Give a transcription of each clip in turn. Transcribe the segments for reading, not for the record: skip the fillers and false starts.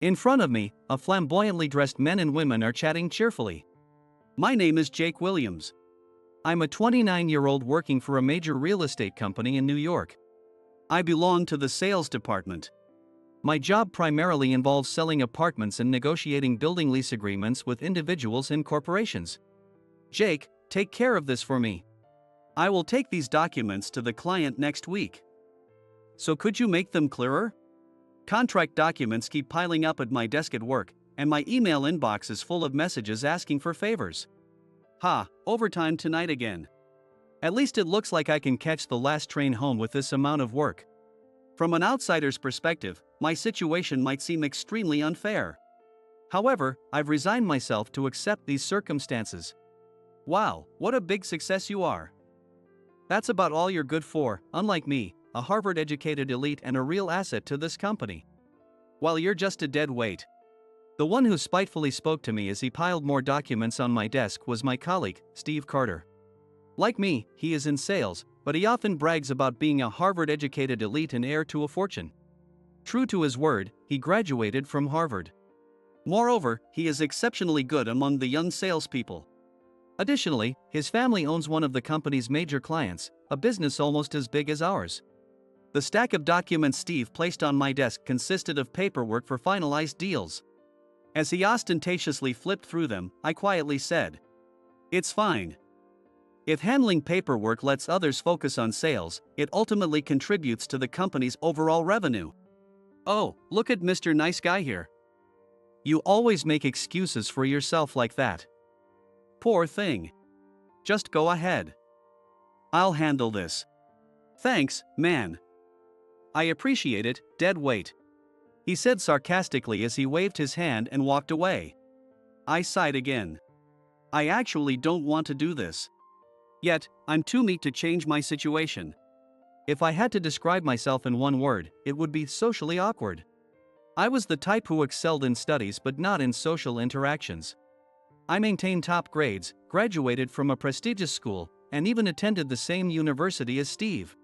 In front of me, a flamboyantly dressed men and women are chatting cheerfully. My name is Jake Williams. I'm a 29-year-old working for a major real estate company in New York. I belong to the sales department. My job primarily involves selling apartments and negotiating building lease agreements with individuals and corporations. Jake, take care of this for me. I will take these documents to the client next week. So could you make them clearer? Contract documents keep piling up at my desk at work, and my email inbox is full of messages asking for favors. Overtime tonight again. At least it looks like I can catch the last train home with this amount of work. From an outsider's perspective, my situation might seem extremely unfair. However, I've resigned myself to accept these circumstances. Wow, what a big success you are. That's about all you're good for, unlike me, a Harvard-educated elite and a real asset to this company. While you're just a dead weight. The one who spitefully spoke to me as he piled more documents on my desk was my colleague, Steve Carter. Like me, he is in sales, but he often brags about being a Harvard-educated elite and heir to a fortune. True to his word, he graduated from Harvard. Moreover, he is exceptionally good among the young salespeople. Additionally, his family owns one of the company's major clients, a business almost as big as ours. The stack of documents Steve placed on my desk consisted of paperwork for finalized deals. As he ostentatiously flipped through them, I quietly said, "It's fine. If handling paperwork lets others focus on sales, it ultimately contributes to the company's overall revenue." Oh, look at Mr. Nice Guy here. You always make excuses for yourself like that. Poor thing. Just go ahead. I'll handle this. Thanks, man. I appreciate it, dead weight. He said sarcastically as he waved his hand and walked away. I sighed again. I actually don't want to do this. Yet, I'm too meek to change my situation. If I had to describe myself in one word, it would be socially awkward. I was the type who excelled in studies but not in social interactions. I maintained top grades, graduated from a prestigious school, and even attended the same university as Steve.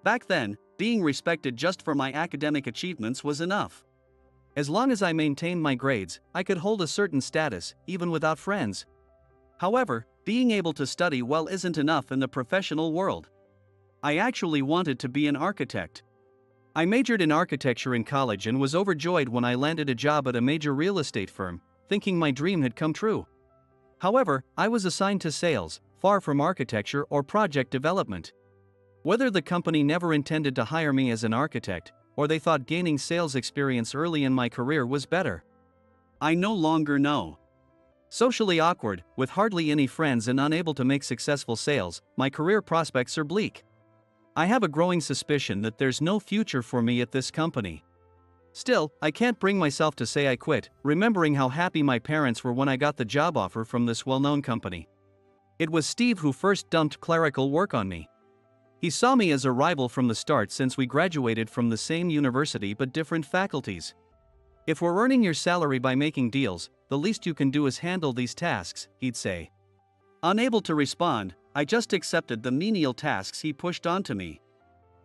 Back then, being respected just for my academic achievements was enough. As long as I maintained my grades, I could hold a certain status, even without friends. However, being able to study well isn't enough in the professional world. I actually wanted to be an architect. I majored in architecture in college and was overjoyed when I landed a job at a major real estate firm, thinking my dream had come true. However, I was assigned to sales, far from architecture or project development. Whether the company never intended to hire me as an architect, or they thought gaining sales experience early in my career was better, I no longer know. Socially awkward, with hardly any friends and unable to make successful sales, my career prospects are bleak. I have a growing suspicion that there's no future for me at this company. Still, I can't bring myself to say I quit, remembering how happy my parents were when I got the job offer from this well-known company. It was Steve who first dumped clerical work on me. He saw me as a rival from the start since we graduated from the same university but different faculties. If we're earning your salary by making deals, the least you can do is handle these tasks, he'd say. Unable to respond, I just accepted the menial tasks he pushed onto me.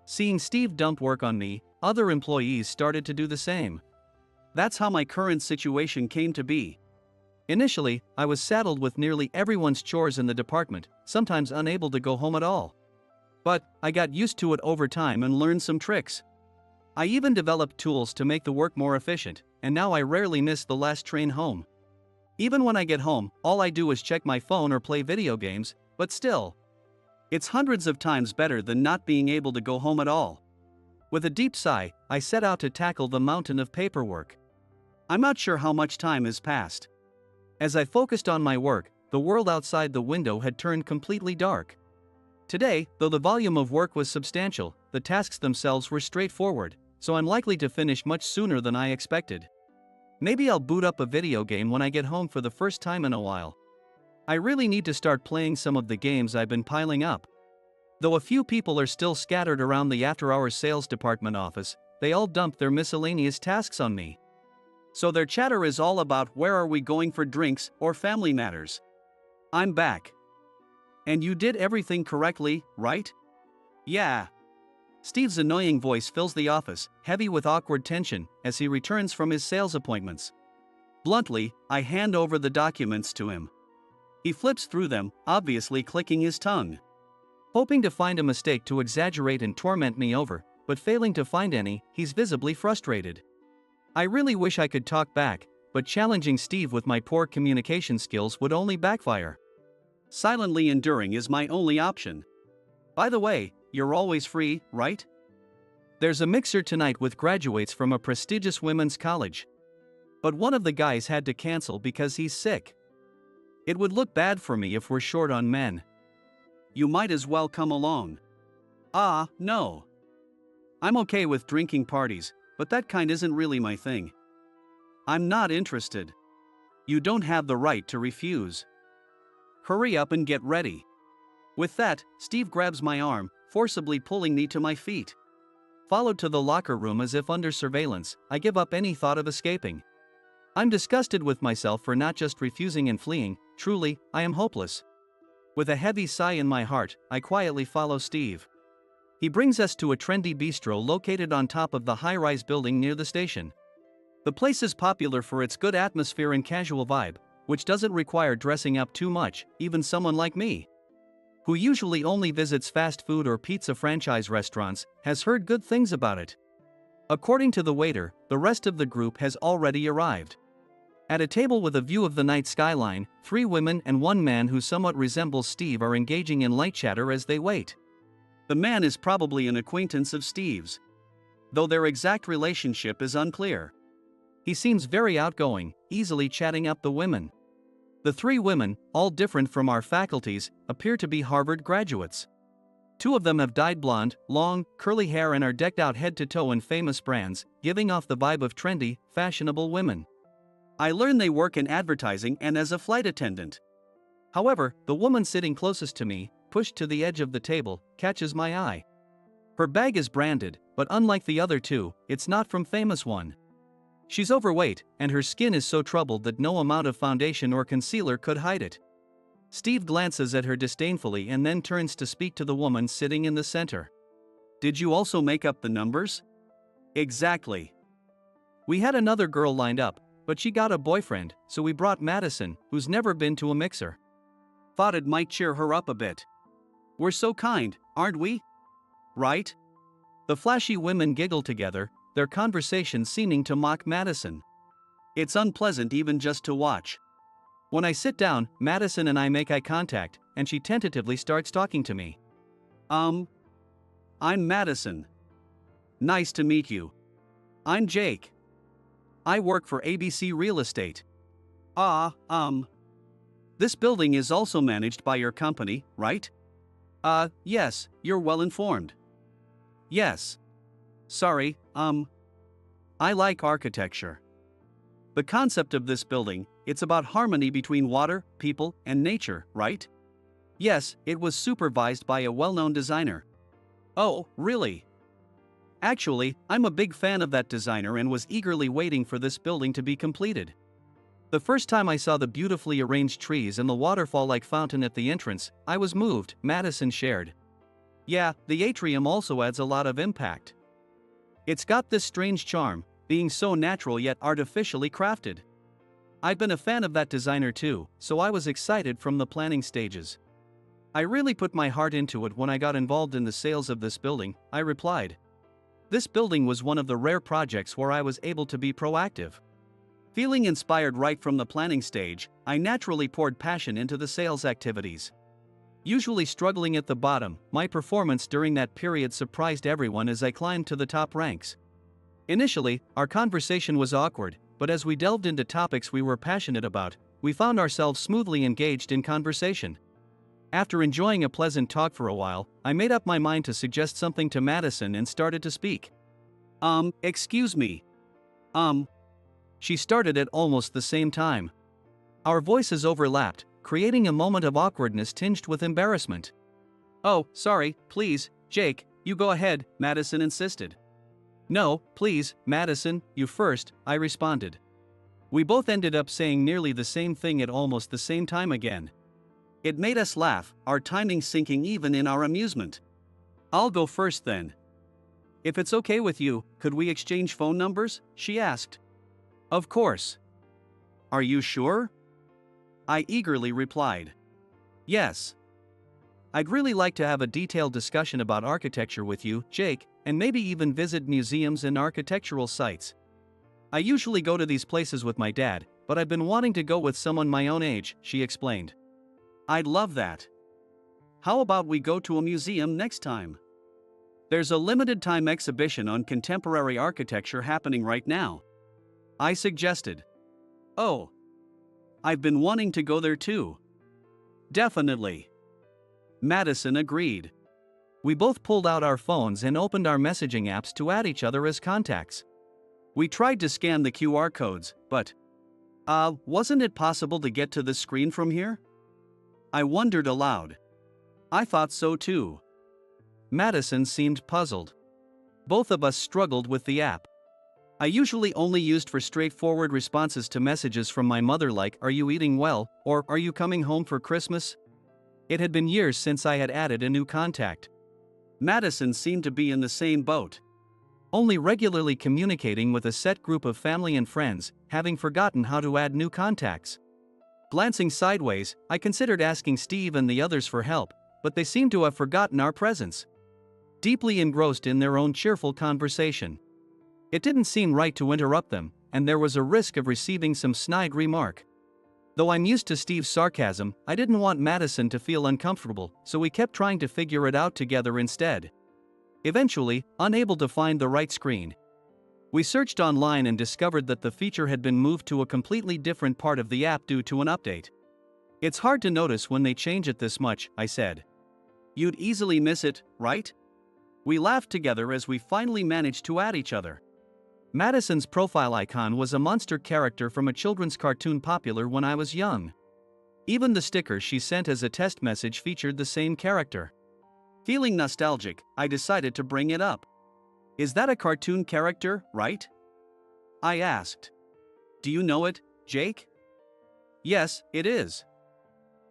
Seeing Steve dump work on me, other employees started to do the same. That's how my current situation came to be. Initially, I was saddled with nearly everyone's chores in the department, sometimes unable to go home at all. But I got used to it over time and learned some tricks. I even developed tools to make the work more efficient, and now I rarely miss the last train home. Even when I get home, all I do is check my phone or play video games, but still. It's hundreds of times better than not being able to go home at all. With a deep sigh, I set out to tackle the mountain of paperwork. I'm not sure how much time has passed. As I focused on my work, the world outside the window had turned completely dark. Today, though the volume of work was substantial, the tasks themselves were straightforward, so I'm likely to finish much sooner than I expected. Maybe I'll boot up a video game when I get home for the first time in a while. I really need to start playing some of the games I've been piling up. Though a few people are still scattered around the after-hours sales department office, they all dump their miscellaneous tasks on me. So their chatter is all about where are we going for drinks or family matters. I'm back. And you did everything correctly, right? Yeah. Steve's annoying voice fills the office, heavy with awkward tension, as he returns from his sales appointments. Bluntly, I hand over the documents to him. He flips through them, obviously clicking his tongue. Hoping to find a mistake to exaggerate and torment me over, but failing to find any, he's visibly frustrated. I really wish I could talk back, but challenging Steve with my poor communication skills would only backfire. Silently enduring is my only option. By the way, you're always free, right? There's a mixer tonight with graduates from a prestigious women's college. But one of the guys had to cancel because he's sick. It would look bad for me if we're short on men. You might as well come along. No. I'm okay with drinking parties, but that kind isn't really my thing. I'm not interested. You don't have the right to refuse. Hurry up and get ready. With that, Steve grabs my arm, forcibly pulling me to my feet. Followed to the locker room as if under surveillance, I give up any thought of escaping. I'm disgusted with myself for not just refusing and fleeing. Truly, I am hopeless. With a heavy sigh in my heart, I quietly follow Steve. He brings us to a trendy bistro located on top of the high-rise building near the station. The place is popular for its good atmosphere and casual vibe, which doesn't require dressing up too much, even someone like me, who usually only visits fast food or pizza franchise restaurants, has heard good things about it. According to the waiter, the rest of the group has already arrived. At a table with a view of the night skyline, 3 women and 1 man who somewhat resembles Steve are engaging in light chatter as they wait. The man is probably an acquaintance of Steve's, though their exact relationship is unclear. He seems very outgoing, easily chatting up the women. The 3 women, all different from our faculties, appear to be Harvard graduates. 2 of them have dyed blonde, long, curly hair and are decked out head to toe in famous brands, giving off the vibe of trendy, fashionable women. I learn they work in advertising and as a flight attendant. However, the woman sitting closest to me, pushed to the edge of the table, catches my eye. Her bag is branded, but unlike the other 2, it's not from Famous One. She's overweight, and her skin is so troubled that no amount of foundation or concealer could hide it. Steve glances at her disdainfully and then turns to speak to the woman sitting in the center. Did you also make up the numbers? Exactly. We had another girl lined up, but she got a boyfriend, so we brought Madison, who's never been to a mixer. Thought it might cheer her up a bit. We're so kind, aren't we? Right? The flashy women giggle together, their conversation seeming to mock Madison. It's unpleasant even just to watch. When I sit down, Madison and I make eye contact, and she tentatively starts talking to me. I'm Madison. Nice to meet you. I'm Jake. I work for ABC Real Estate. This building is also managed by your company, right? Yes, you're well informed. Yes. Sorry, I like architecture. The concept of this building, it's about harmony between water, people, and nature, right? Yes, it was supervised by a well-known designer. Oh, really? Actually, I'm a big fan of that designer and was eagerly waiting for this building to be completed. The first time I saw the beautifully arranged trees and the waterfall-like fountain at the entrance, I was moved, Madison shared. Yeah, the atrium also adds a lot of impact. It's got this strange charm, being so natural yet artificially crafted. I've been a fan of that designer too, so I was excited from the planning stages. I really put my heart into it when I got involved in the sales of this building, I replied. This building was one of the rare projects where I was able to be proactive. Feeling inspired right from the planning stage, I naturally poured passion into the sales activities. Usually struggling at the bottom, my performance during that period surprised everyone as I climbed to the top ranks. Initially, our conversation was awkward, but as we delved into topics we were passionate about, we found ourselves smoothly engaged in conversation. After enjoying a pleasant talk for a while, I made up my mind to suggest something to Madison and started to speak. Excuse me. She started at almost the same time. Our voices overlapped, creating a moment of awkwardness tinged with embarrassment. Oh, sorry, please, Jake, you go ahead, Madison insisted. No, please, Madison, you first, I responded. We both ended up saying nearly the same thing at almost the same time again. It made us laugh, our timing syncing even in our amusement. I'll go first then. If it's okay with you, could we exchange phone numbers? She asked. Of course. Are you sure? I eagerly replied. Yes. I'd really like to have a detailed discussion about architecture with you, Jake, and maybe even visit museums and architectural sites. I usually go to these places with my dad, but I've been wanting to go with someone my own age, she explained. I'd love that. How about we go to a museum next time? There's a limited time exhibition on contemporary architecture happening right now. I suggested. Oh. I've been wanting to go there too. Definitely. Madison agreed. We both pulled out our phones and opened our messaging apps to add each other as contacts. We tried to scan the QR codes, but wasn't it possible to get to the screen from here? I wondered aloud. I thought so too. Madison seemed puzzled. Both of us struggled with the app. I usually only used for straightforward responses to messages from my mother like, "Are you eating well?" or "Are you coming home for Christmas?" It had been years since I had added a new contact. Madison seemed to be in the same boat. Only regularly communicating with a set group of family and friends, having forgotten how to add new contacts. Glancing sideways, I considered asking Steve and the others for help, but they seemed to have forgotten our presence. Deeply engrossed in their own cheerful conversation. It didn't seem right to interrupt them, and there was a risk of receiving some snide remark. Though I'm used to Steve's sarcasm, I didn't want Madison to feel uncomfortable, so we kept trying to figure it out together instead. Eventually, unable to find the right screen, we searched online and discovered that the feature had been moved to a completely different part of the app due to an update. It's hard to notice when they change it this much, I said. You'd easily miss it, right? We laughed together as we finally managed to add each other. Madison's profile icon was a monster character from a children's cartoon popular when I was young. Even the sticker she sent as a test message featured the same character. Feeling nostalgic, I decided to bring it up. Is that a cartoon character, right? I asked. Do you know it, Jake? Yes, it is.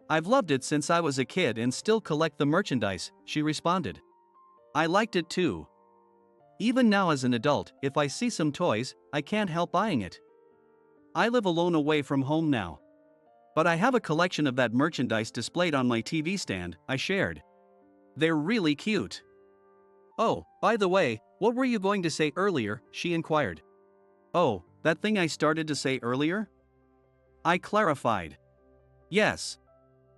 I've loved it since I was a kid and still collect the merchandise, she responded. I liked it too. Even now as an adult, if I see some toys, I can't help buying it. I live alone away from home now. But I have a collection of that merchandise displayed on my TV stand, I shared. They're really cute. Oh, by the way, what were you going to say earlier? She inquired. Oh, that thing I started to say earlier? I clarified. Yes.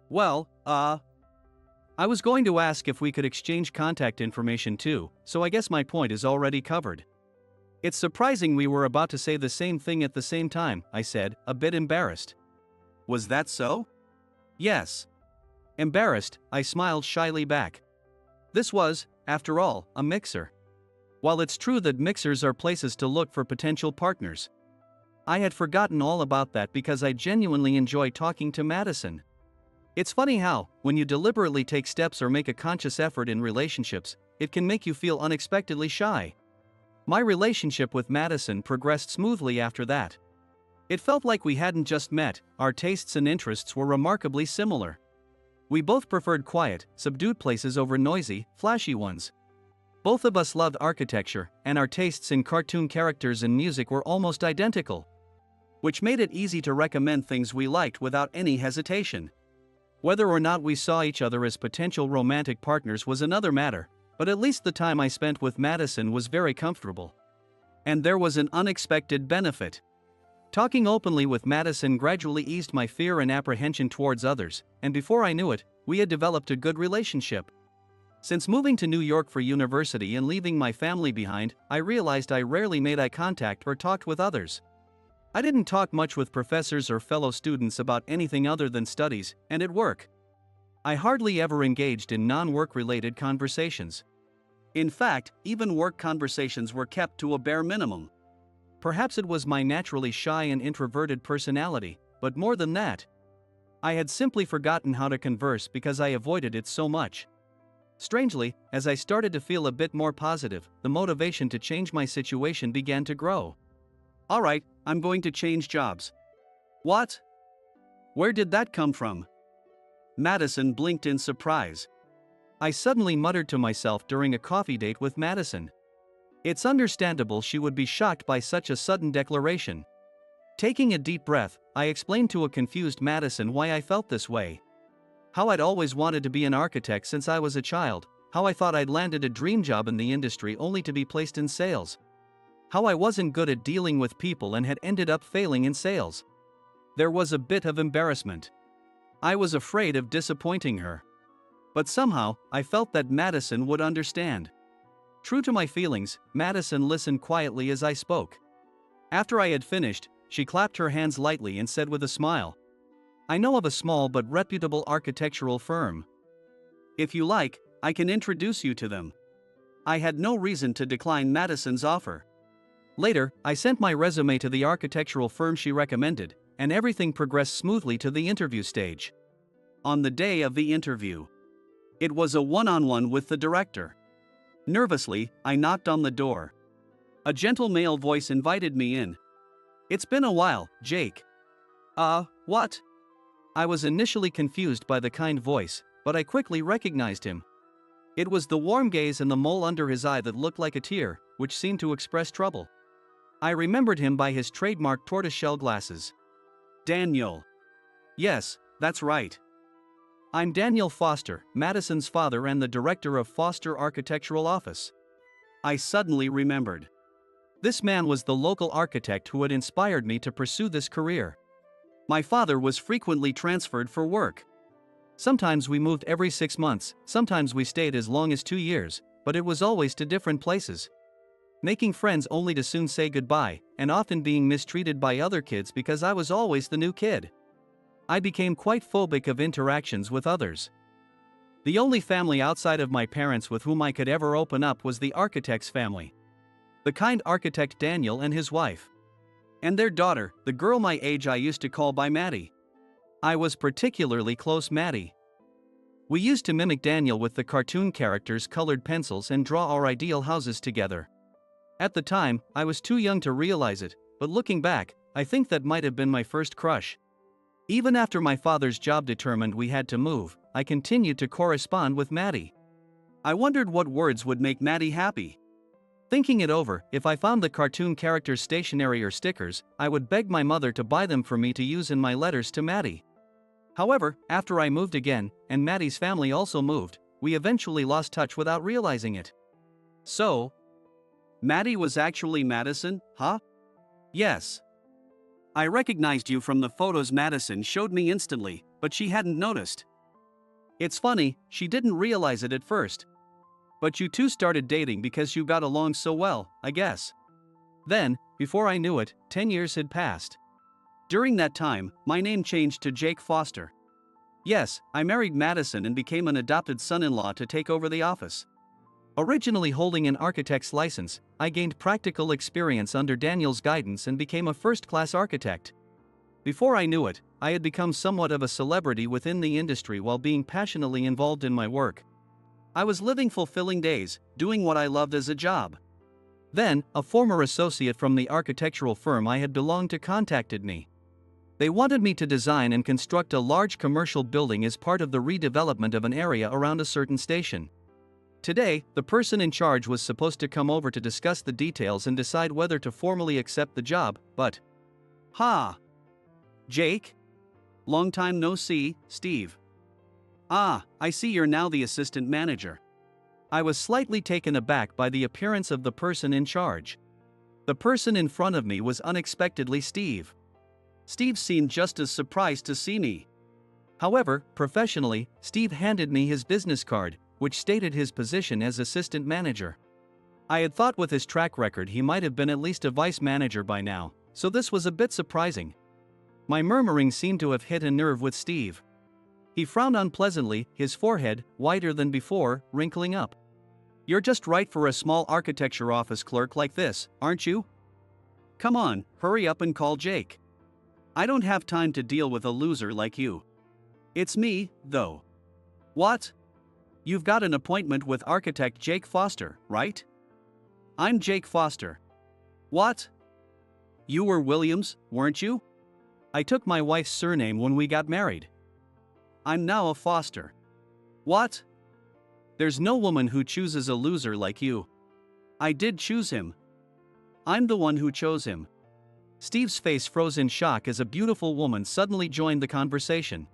Well, I was going to ask if we could exchange contact information too, so I guess my point is already covered. It's surprising we were about to say the same thing at the same time, I said, a bit embarrassed. Was that so? Yes. Embarrassed, I smiled shyly back. This was, after all, a mixer. While it's true that mixers are places to look for potential partners, I had forgotten all about that because I genuinely enjoy talking to Madison. It's funny how, when you deliberately take steps or make a conscious effort in relationships, it can make you feel unexpectedly shy. My relationship with Madison progressed smoothly after that. It felt like we hadn't just met, our tastes and interests were remarkably similar. We both preferred quiet, subdued places over noisy, flashy ones. Both of us loved architecture, and our tastes in cartoon characters and music were almost identical, which made it easy to recommend things we liked without any hesitation. Whether or not we saw each other as potential romantic partners was another matter, but at least the time I spent with Madison was very comfortable. And there was an unexpected benefit. Talking openly with Madison gradually eased my fear and apprehension towards others, and before I knew it, we had developed a good relationship. Since moving to New York for university and leaving my family behind, I realized I rarely made eye contact or talked with others. I didn't talk much with professors or fellow students about anything other than studies, and at work. I hardly ever engaged in non-work related conversations. In fact, even work conversations were kept to a bare minimum. Perhaps it was my naturally shy and introverted personality, but more than that, I had simply forgotten how to converse because I avoided it so much. Strangely, as I started to feel a bit more positive, the motivation to change my situation began to grow. All right, I'm going to change jobs. What? Where did that come from? Madison blinked in surprise. I suddenly muttered to myself during a coffee date with Madison. It's understandable she would be shocked by such a sudden declaration. Taking a deep breath, I explained to a confused Madison why I felt this way. How I'd always wanted to be an architect since I was a child, how I thought I'd landed a dream job in the industry only to be placed in sales. How I wasn't good at dealing with people and had ended up failing in sales. There was a bit of embarrassment. I was afraid of disappointing her. But somehow, I felt that Madison would understand. True to my feelings, Madison listened quietly as I spoke. After I had finished, she clapped her hands lightly and said with a smile, "I know of a small but reputable architectural firm. If you like, I can introduce you to them." I had no reason to decline Madison's offer. Later, I sent my resume to the architectural firm she recommended, and everything progressed smoothly to the interview stage. On the day of the interview, it was a one-on-one with the director. Nervously, I knocked on the door. A gentle male voice invited me in. "It's been a while, Jake." What?" I was initially confused by the kind voice, but I quickly recognized him. It was the warm gaze and the mole under his eye that looked like a tear, which seemed to express trouble. I remembered him by his trademark tortoiseshell glasses. "Daniel." "Yes, that's right. I'm Daniel Foster, Madison's father and the director of Foster Architectural Office." I suddenly remembered. This man was the local architect who had inspired me to pursue this career. My father was frequently transferred for work. Sometimes we moved every 6 months, sometimes we stayed as long as 2 years, but it was always to different places. Making friends only to soon say goodbye, and often being mistreated by other kids because I was always the new kid. I became quite phobic of interactions with others. The only family outside of my parents with whom I could ever open up was the architect's family. The kind architect Daniel and his wife. And their daughter, the girl my age I used to call by Maddie. I was particularly close Maddie. We used to mimic Daniel with the cartoon characters' colored pencils and draw our ideal houses together. At the time, I was too young to realize it, but looking back, I think that might have been my first crush. Even after my father's job determined we had to move, I continued to correspond with Maddie. I wondered what words would make Maddie happy. Thinking it over, if I found the cartoon characters' stationery or stickers, I would beg my mother to buy them for me to use in my letters to Maddie. However, after I moved again, and Maddie's family also moved, we eventually lost touch without realizing it. So, Maddie was actually Madison, huh? Yes. I recognized you from the photos Madison showed me instantly, but she hadn't noticed. It's funny, she didn't realize it at first. But you two started dating because you got along so well, I guess. Then, before I knew it, 10 years had passed. During that time, my name changed to Jake Foster. Yes, I married Madison and became an adopted son-in-law to take over the office. Originally holding an architect's license, I gained practical experience under Daniel's guidance and became a first-class architect. Before I knew it, I had become somewhat of a celebrity within the industry while being passionately involved in my work. I was living fulfilling days, doing what I loved as a job. Then, a former associate from the architectural firm I had belonged to contacted me. They wanted me to design and construct a large commercial building as part of the redevelopment of an area around a certain station. Today, the person in charge was supposed to come over to discuss the details and decide whether to formally accept the job, but... Jake? Long time no see, Steve. I see you're now the assistant manager. I was slightly taken aback by the appearance of the person in charge. The person in front of me was unexpectedly Steve. Steve seemed just as surprised to see me. However, professionally, Steve handed me his business card, which stated his position as assistant manager. I had thought with his track record he might have been at least a vice manager by now, so this was a bit surprising. My murmuring seemed to have hit a nerve with Steve. He frowned unpleasantly, his forehead, whiter than before, wrinkling up. "You're just right for a small architecture office clerk like this, aren't you? Come on, hurry up and call Jake. I don't have time to deal with a loser like you." "It's me, though." "What? You've got an appointment with architect Jake Foster, right?" "I'm Jake Foster." "What? You were Williams, weren't you?" "I took my wife's surname when we got married." "I'm now a Foster." "What? There's no woman who chooses a loser like you." I did choose him. I'm the one who chose him. Steve's face froze in shock as a beautiful woman suddenly joined the conversation.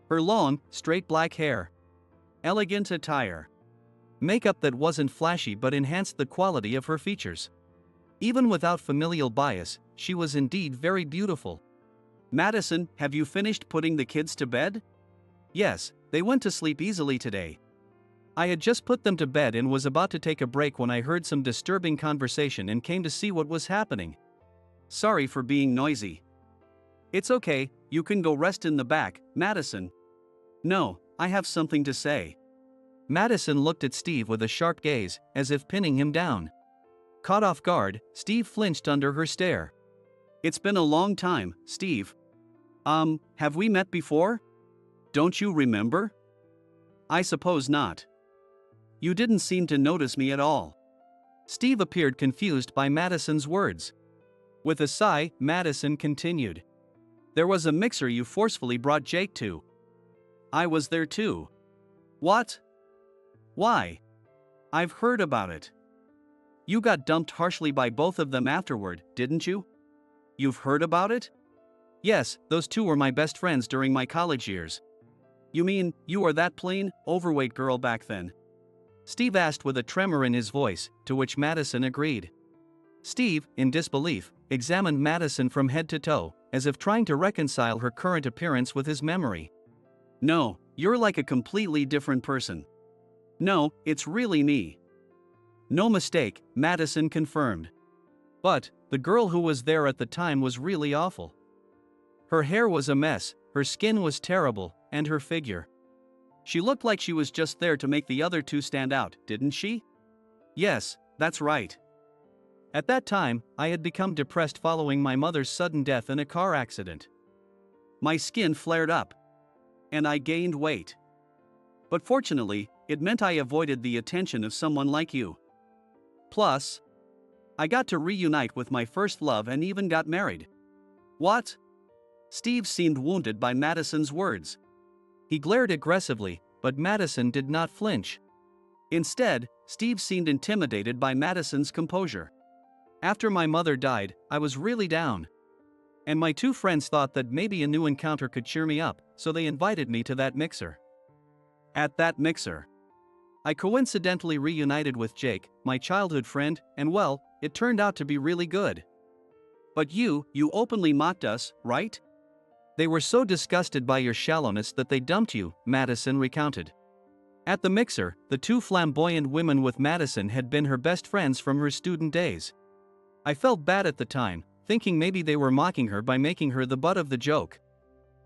Her long, straight black hair, elegant attire, makeup that wasn't flashy but enhanced the quality of her features. Even without familial bias, she was indeed very beautiful. Madison, have you finished putting the kids to bed? Yes, they went to sleep easily today. I had just put them to bed and was about to take a break when I heard some disturbing conversation and came to see what was happening. Sorry for being noisy. It's okay, you can go rest in the back, Madison. No, I have something to say. Madison looked at Steve with a sharp gaze, as if pinning him down. Caught off guard, Steve flinched under her stare. It's been a long time, Steve. Have we met before? Don't you remember? I suppose not. You didn't seem to notice me at all. Steve appeared confused by Madison's words. With a sigh, Madison continued. There was a mixer you forcefully brought Jake to. I was there too. What? Why? I've heard about it. You got dumped harshly by both of them afterward, didn't you? You've heard about it? Yes, those two were my best friends during my college years. You mean, you were that plain, overweight girl back then? Steve asked with a tremor in his voice, to which Madison agreed. Steve, in disbelief, examined Madison from head to toe, as if trying to reconcile her current appearance with his memory. No, you're like a completely different person. No, it's really me. No mistake, Madison confirmed. But, the girl who was there at the time was really awful. Her hair was a mess, her skin was terrible, and her figure. She looked like she was just there to make the other two stand out, didn't she? Yes, that's right. At that time, I had become depressed following my mother's sudden death in a car accident. My skin flared up. And I gained weight. But fortunately, it meant I avoided the attention of someone like you. Plus, I got to reunite with my first love and even got married. What? Steve seemed wounded by Madison's words. He glared aggressively, but Madison did not flinch. Instead, Steve seemed intimidated by Madison's composure. After my mother died, I was really down. And my two friends thought that maybe a new encounter could cheer me up, so they invited me to that mixer. At that mixer, I coincidentally reunited with Jake, my childhood friend, and well, it turned out to be really good. But you openly mocked us, right? They were so disgusted by your shallowness that they dumped you, Madison recounted. At the mixer, the two flamboyant women with Madison had been her best friends from her student days. I felt bad at the time, thinking maybe they were mocking her by making her the butt of the joke.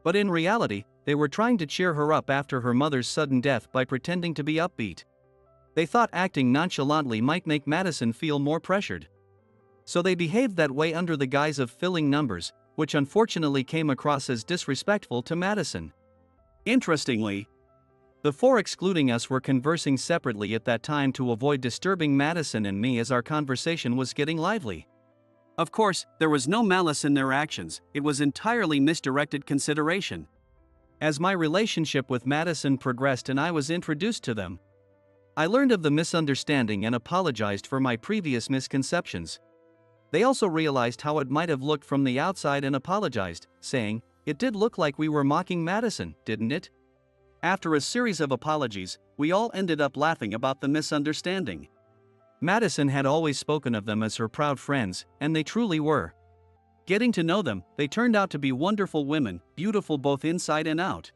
But in reality, they were trying to cheer her up after her mother's sudden death by pretending to be upbeat. They thought acting nonchalantly might make Madison feel more pressured. So they behaved that way under the guise of filling numbers, which unfortunately came across as disrespectful to Madison. Interestingly, the four excluding us were conversing separately at that time to avoid disturbing Madison and me as our conversation was getting lively. Of course, there was no malice in their actions, it was entirely misdirected consideration. As my relationship with Madison progressed and I was introduced to them, I learned of the misunderstanding and apologized for my previous misconceptions. They also realized how it might have looked from the outside and apologized, saying, "It did look like we were mocking Madison, didn't it?" After a series of apologies, we all ended up laughing about the misunderstanding. Madison had always spoken of them as her proud friends, and they truly were. Getting to know them, they turned out to be wonderful women, beautiful both inside and out.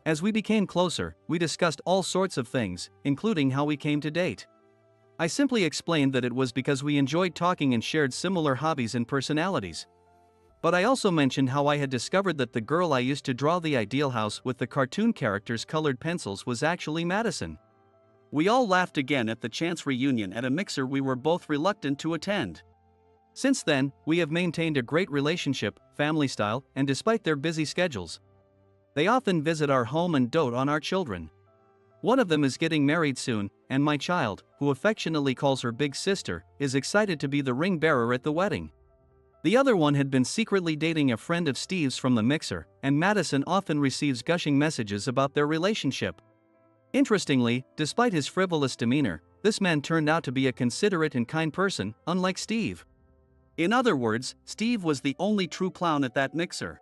As we became closer, we discussed all sorts of things, including how we came to date. I simply explained that it was because we enjoyed talking and shared similar hobbies and personalities. But I also mentioned how I had discovered that the girl I used to draw the ideal house with the cartoon characters' colored pencils was actually Madison. We all laughed again at the chance reunion at a mixer we were both reluctant to attend. Since then, we have maintained a great relationship, family style, and despite their busy schedules, they often visit our home and dote on our children. One of them is getting married soon, and my child, who affectionately calls her big sister, is excited to be the ring bearer at the wedding. The other one had been secretly dating a friend of Steve's from the mixer, and Madison often receives gushing messages about their relationship. Interestingly, despite his frivolous demeanor, this man turned out to be a considerate and kind person, unlike Steve. In other words, Steve was the only true clown at that mixer.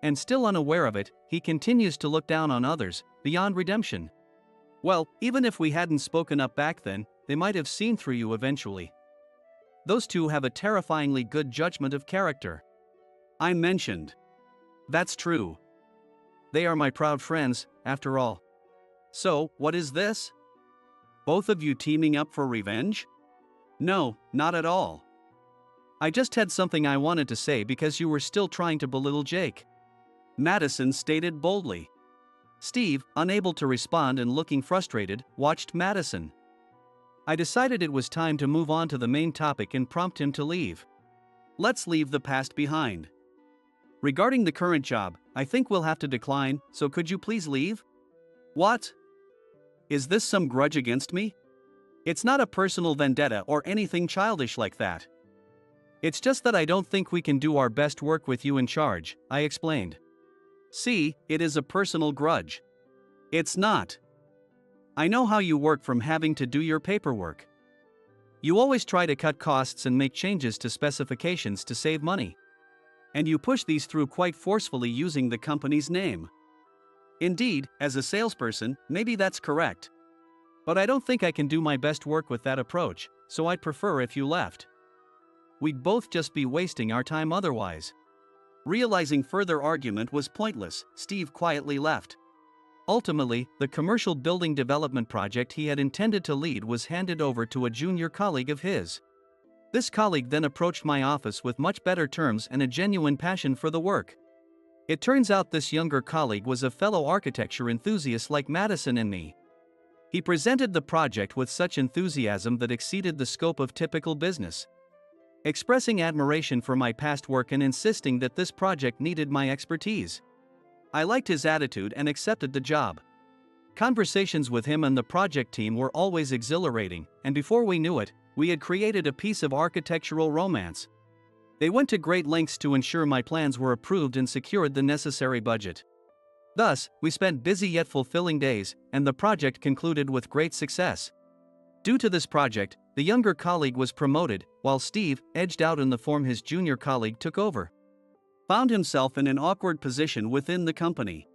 And still unaware of it, he continues to look down on others, beyond redemption. Well, even if we hadn't spoken up back then, they might have seen through you eventually. Those two have a terrifyingly good judgment of character. I mentioned. That's true. They are my proud friends, after all. So, what is this? Both of you teaming up for revenge? No, not at all. I just had something I wanted to say because you were still trying to belittle Jake. Madison stated boldly. Steve, unable to respond and looking frustrated, watched Madison. I decided it was time to move on to the main topic and prompt him to leave. Let's leave the past behind. Regarding the current job, I think we'll have to decline, so could you please leave? What? Is this some grudge against me? It's not a personal vendetta or anything childish like that. It's just that I don't think we can do our best work with you in charge, I explained. See, it is a personal grudge. It's not. I know how you work from having to do your paperwork. You always try to cut costs and make changes to specifications to save money. And you push these through quite forcefully using the company's name. Indeed, as a salesperson, maybe that's correct. But I don't think I can do my best work with that approach, so I'd prefer if you left. We'd both just be wasting our time otherwise. Realizing further argument was pointless, Steve quietly left. Ultimately, the commercial building development project he had intended to lead was handed over to a junior colleague of his. This colleague then approached my office with much better terms and a genuine passion for the work. It turns out this younger colleague was a fellow architecture enthusiast like Madison and me. He presented the project with such enthusiasm that exceeded the scope of typical business. Expressing admiration for my past work and insisting that this project needed my expertise. I liked his attitude and accepted the job. Conversations with him and the project team were always exhilarating, and before we knew it, we had created a piece of architectural romance. They went to great lengths to ensure my plans were approved and secured the necessary budget. Thus, we spent busy yet fulfilling days, and the project concluded with great success. Due to this project, the younger colleague was promoted, while Steve, edged out in the form his junior colleague took over. Found himself in an awkward position within the company.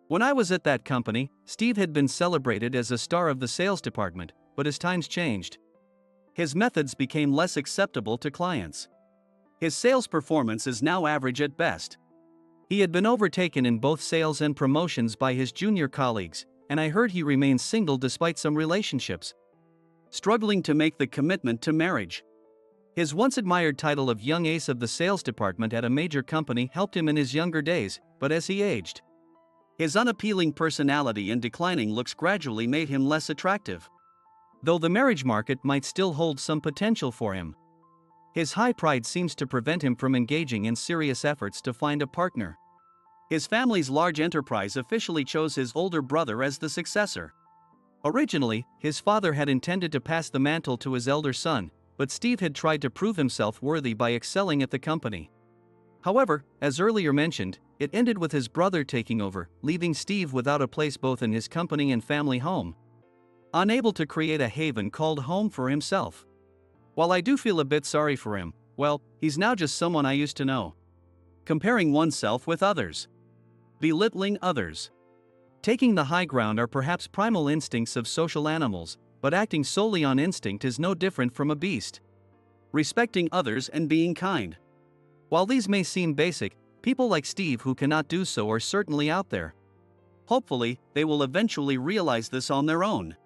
When I was at that company, Steve had been celebrated as a star of the sales department, but as times changed, his methods became less acceptable to clients. His sales performance is now average at best. He had been overtaken in both sales and promotions by his junior colleagues, and I heard he remains single despite some relationships. Struggling to make the commitment to marriage. His once admired title of young ace of the sales department at a major company helped him in his younger days, but as he aged, his unappealing personality and declining looks gradually made him less attractive. Though the marriage market might still hold some potential for him, his high pride seems to prevent him from engaging in serious efforts to find a partner. His family's large enterprise officially chose his older brother as the successor. Originally, his father had intended to pass the mantle to his elder son, but Steve had tried to prove himself worthy by excelling at the company. However, as earlier mentioned, it ended with his brother taking over, leaving Steve without a place both in his company and family home. Unable to create a haven called home for himself. While I do feel a bit sorry for him, well, he's now just someone I used to know. Comparing oneself with others. Belittling others. Taking the high ground are perhaps primal instincts of social animals, but acting solely on instinct is no different from a beast. Respecting others and being kind. While these may seem basic, people like Steve who cannot do so are certainly out there. Hopefully, they will eventually realize this on their own.